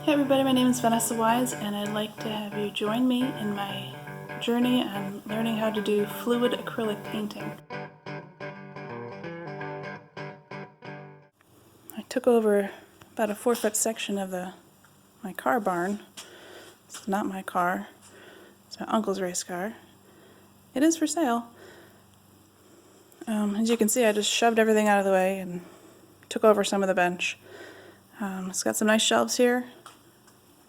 Hey everybody, my name is Vanessa Wise and I'd like to have you join me in my journey on learning how to do fluid acrylic painting. I took over about a 4-foot section of my car barn. It's not my car, it's my uncle's race car. It is for sale. As you can see, I just shoved everything out of the way and took over some of the bench. It's got some nice shelves here.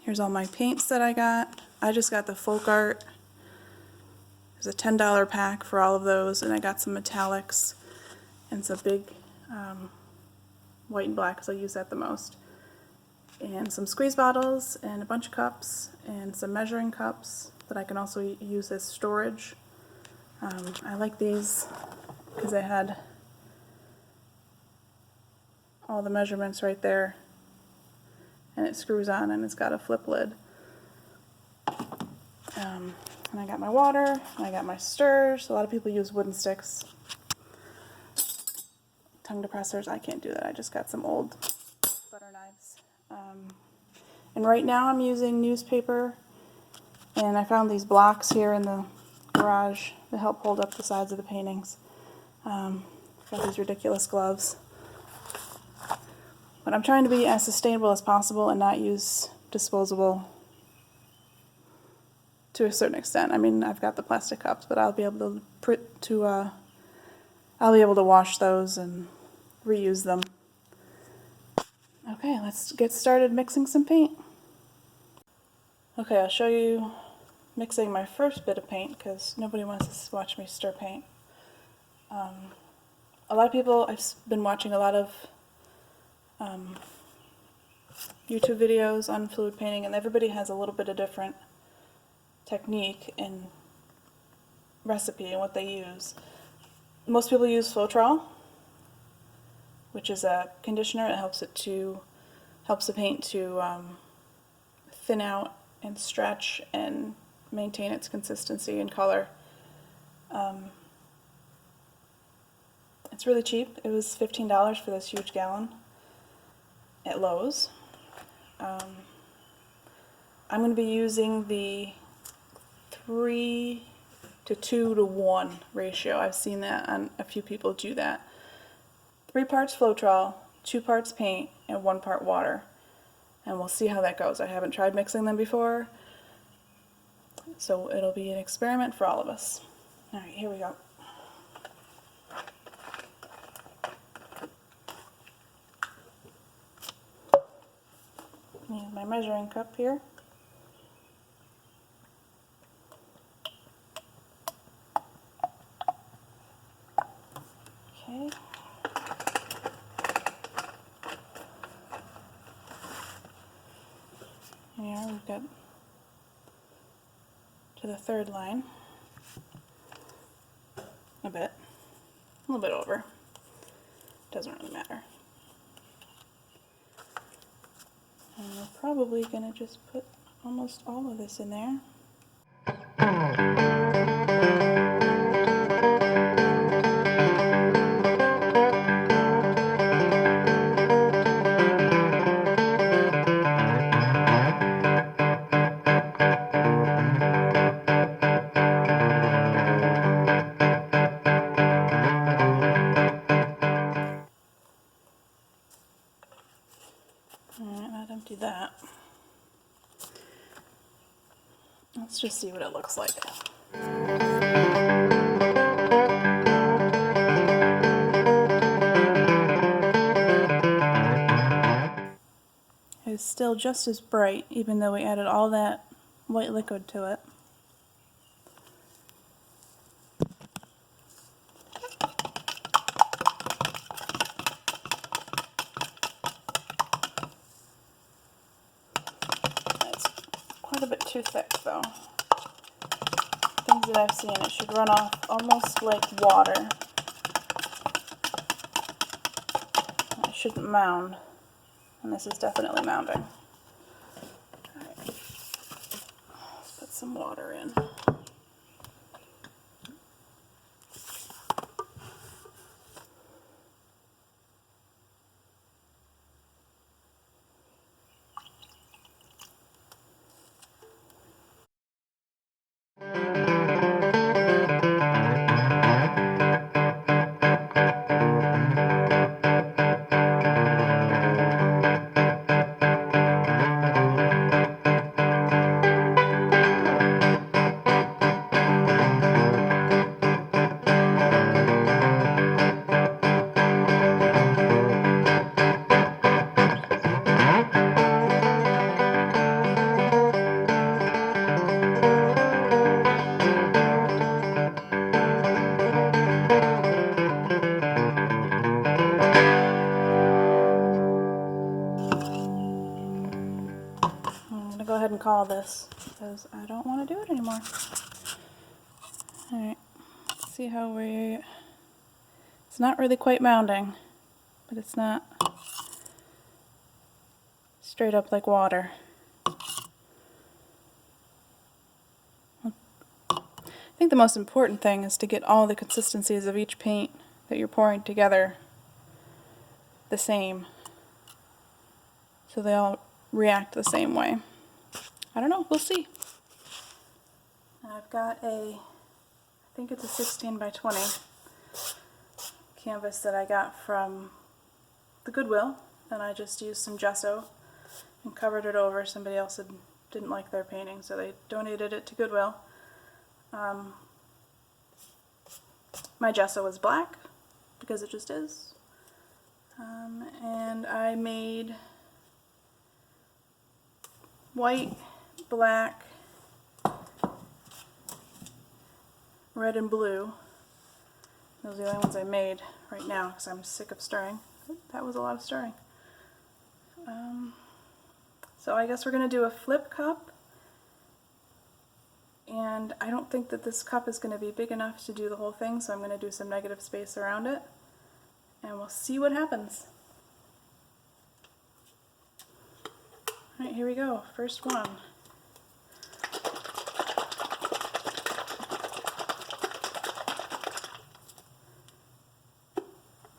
Here's all my paints that I got. I just got the folk art. There's a $10 pack for all of those, and I got some metallics and some big white and black because I use that the most. And some squeeze bottles and a bunch of cups and some measuring cups that I can also use as storage. I like these because they had all the measurements right there, and it screws on and it's got a flip lid. And I got my water, and I got my stirrers. A lot of people use wooden sticks. Tongue depressors, I can't do that. I just got some old butter knives. And right now I'm using newspaper, and I found these blocks here in the garage that help hold up the sides of the paintings. Got these ridiculous gloves. But I'm trying to be as sustainable as possible and not use disposable to a certain extent. I mean, I've got the plastic cups, but I'll be able to wash those and reuse them. Okay, let's get started mixing some paint. Okay, I'll show you mixing my first bit of paint because nobody wants to watch me stir paint. A lot of people, I've been watching a lot of YouTube videos on fluid painting, and everybody has a little bit of different technique and recipe and what they use. Most people use Floetrol, which is a conditioner. It helps the paint to thin out and stretch and maintain its consistency and color. It's really cheap. It was $15 for this huge gallon at Lowe's. I'm going to be using the 3 to 2 to 1 ratio. I've seen that on a few people do that. 3 parts Floetrol, 2 parts paint, and 1 part water. And we'll see how that goes. I haven't tried mixing them before, so it'll be an experiment for all of us. Alright, here we go. Use my measuring cup here. Okay. Here we've got to the 3rd line. A little bit over. Doesn't really matter. And we're probably going to just put almost all of this in there. Alright, I'd empty that. Let's just see what it looks like. It's still just as bright, even though we added all that white liquid to it. It's quite a bit too thick, though. Things that I've seen, it should run off almost like water. It shouldn't mound, and this is definitely mounding. Alright, let's put some water in. and call this because I don't want to do it anymore. Alright, see how it's not really quite mounding, but it's not straight up like water. I think the most important thing is to get all the consistencies of each paint that you're pouring together the same, so they all react the same way. I don't know, we'll see. I've got I think it's a 16 by 20 canvas that I got from the Goodwill, and I just used some gesso and covered it over. Somebody else didn't like their painting, so they donated it to Goodwill. My gesso was black, because it just is. And I made white, black, red, and blue. Those are the only ones I made right now because I'm sick of stirring. That was a lot of stirring. So I guess we're going to do a flip cup. And I don't think that this cup is going to be big enough to do the whole thing, so I'm going to do some negative space around it. And we'll see what happens. Alright, here we go. First one.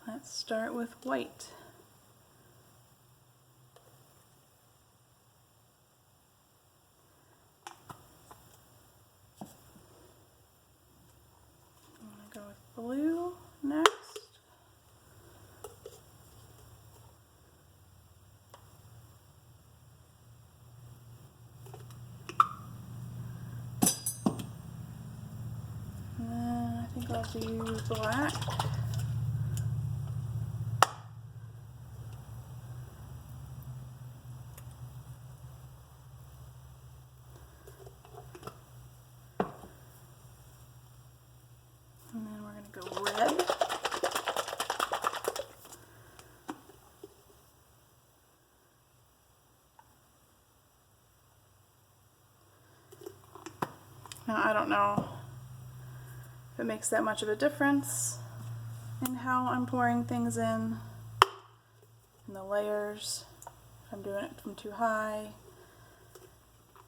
Let's start with white. I'm going to go with blue next. And then I think I'll do black. And then we're going to go red. Now I don't know if it makes that much of a difference in how I'm pouring things in the layers, if I'm doing it from too high.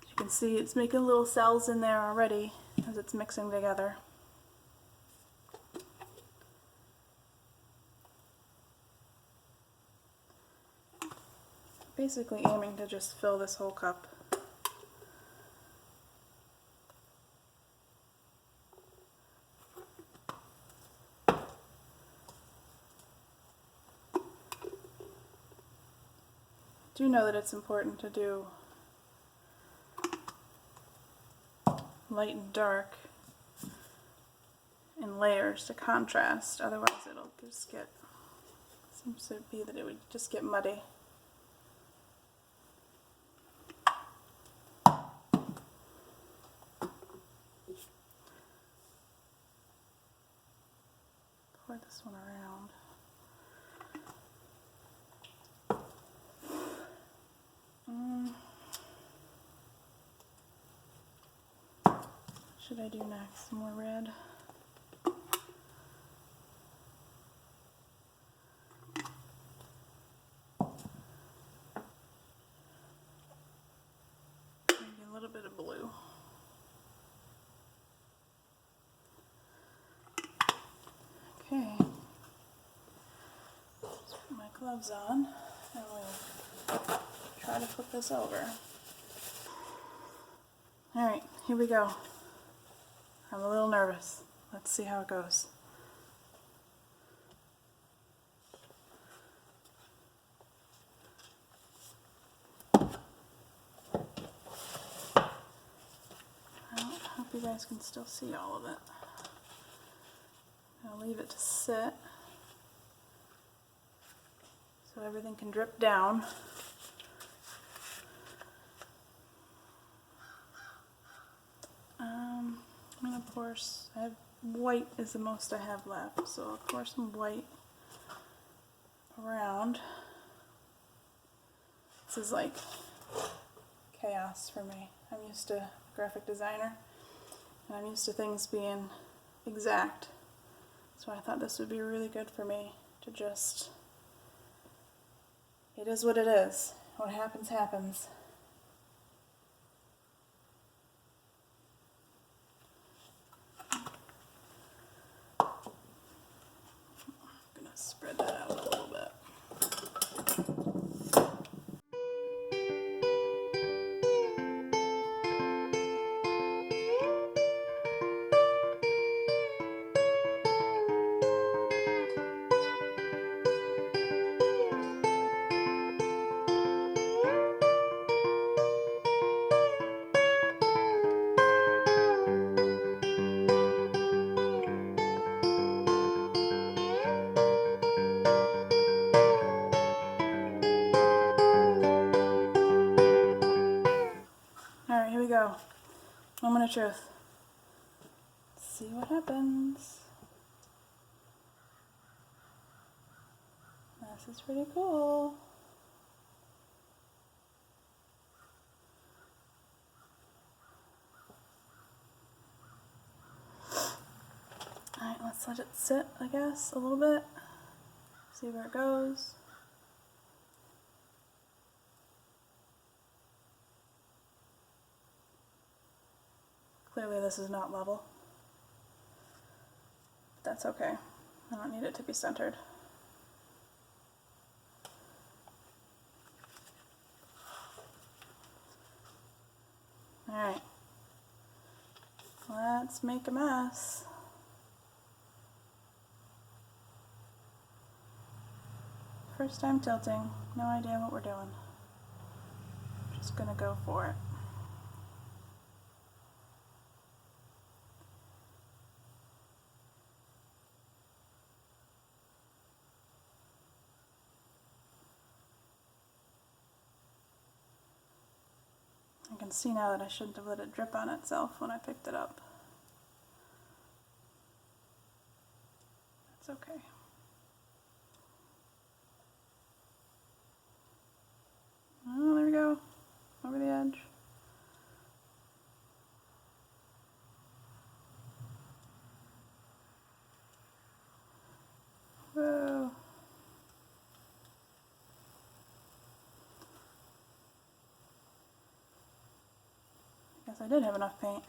As you can see, it's making little cells in there already as it's mixing together. Basically aiming to just fill this whole cup. Do know that it's important to do light and dark in layers to contrast, otherwise it'll just get, seems to be that it would just get muddy. Pour this one around. What should I do next? Some more red? Maybe a little bit of blue. Okay. Let's put my gloves on and we'll try to flip this over. Alright, here we go. I'm a little nervous. Let's see how it goes. I hope you guys can still see all of it. I'll leave it to sit so everything can drip down. I'm going to pour, white is the most I have left, so I'll pour some white around. This is like chaos for me. I'm used to graphic designer, and I'm used to things being exact. So I thought this would be really good for me to just, it is what it is. What happens, happens. I'm gonna spread that out a little bit. Alright, here we go. Moment of truth. Let's see what happens. This is pretty cool. Alright, let's let it sit, I guess, a little bit. See where it goes. Clearly this is not level. But that's okay. I don't need it to be centered. Alright. Let's make a mess. First time tilting. No idea what we're doing. Just gonna go for it. I can see now that I shouldn't have let it drip on itself when I picked it up. That's okay. Oh, there we go. Over the edge. Whoa. Guess I did have enough paint.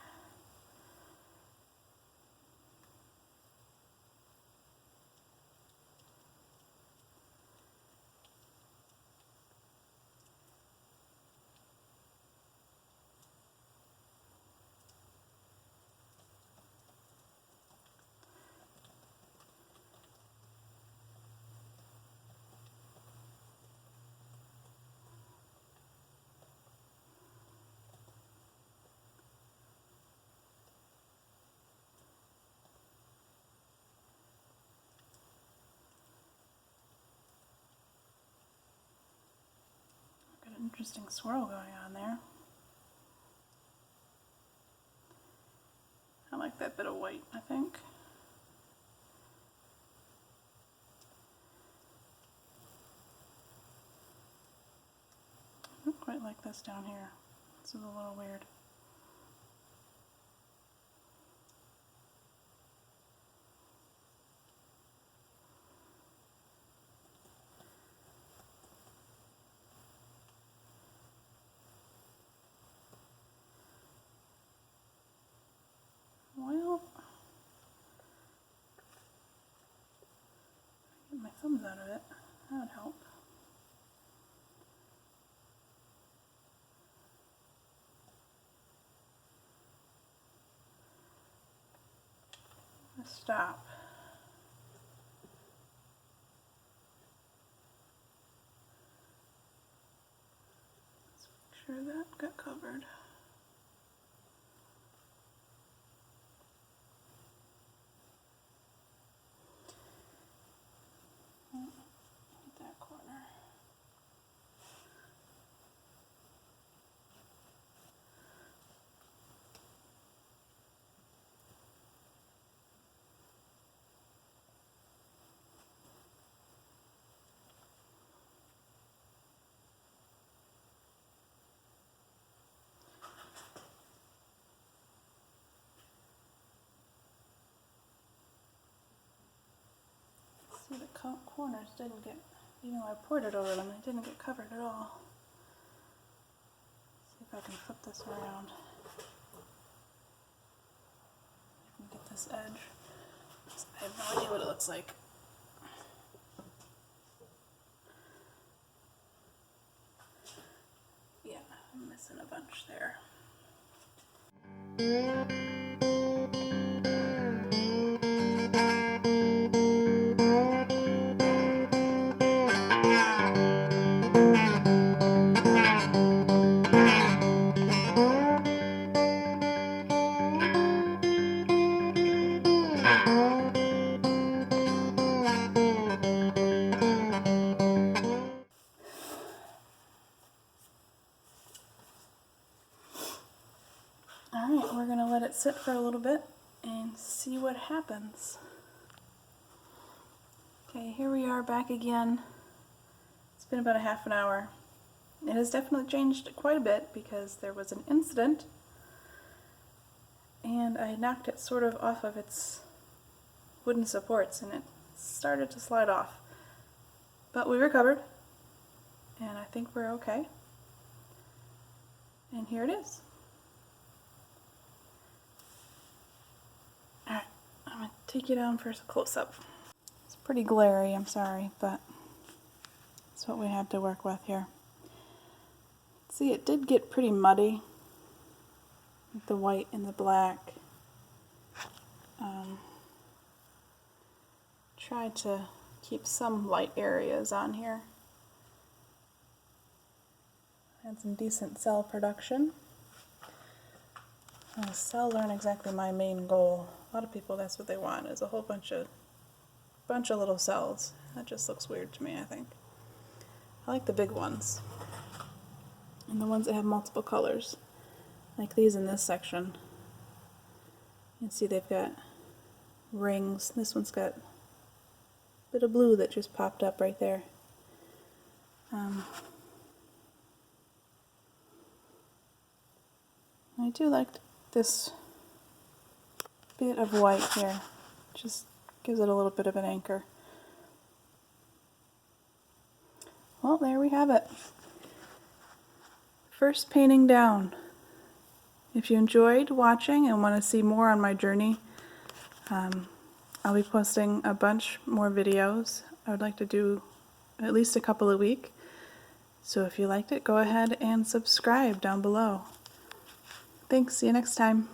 Got an interesting swirl going on there. I like that bit of white, I think. I don't quite like this down here. This is a little weird. Well, get my thumbs out of it. That would help. Stop. Let's make sure that got covered. Hit that corner. See, the corners didn't get, even though I poured it over them, they didn't get covered at all. See if I can flip this around. I can get this edge. I have no idea what it looks like. Yeah, I'm missing a bunch there. Alright, we're going to let it sit for a little bit and see what happens. Okay, here we are back again. It's been about a half an hour. It has definitely changed quite a bit because there was an incident and I knocked it sort of off of its wooden supports and it started to slide off. But we recovered and I think we're okay. And here it is. Alright, I'm going to take you down for a close-up. It's pretty glary, I'm sorry, but that's what we had to work with here. See, it did get pretty muddy with the white and the black. Tried to keep some light areas on here. Had some decent cell production. Cells aren't exactly my main goal. A lot of people, that's what they want, is a whole bunch of little cells. That just looks weird to me, I think. I like the big ones. And the ones that have multiple colors. Like these in this section. You can see they've got rings. This one's got a bit of blue that just popped up right there. I do like this bit of white here. Just gives it a little bit of an anchor. Well, there we have it. First painting down. If you enjoyed watching and want to see more on my journey, I'll be posting a bunch more videos. I would like to do at least a couple a week. So if you liked it, go ahead and subscribe down below. Thanks, see you next time.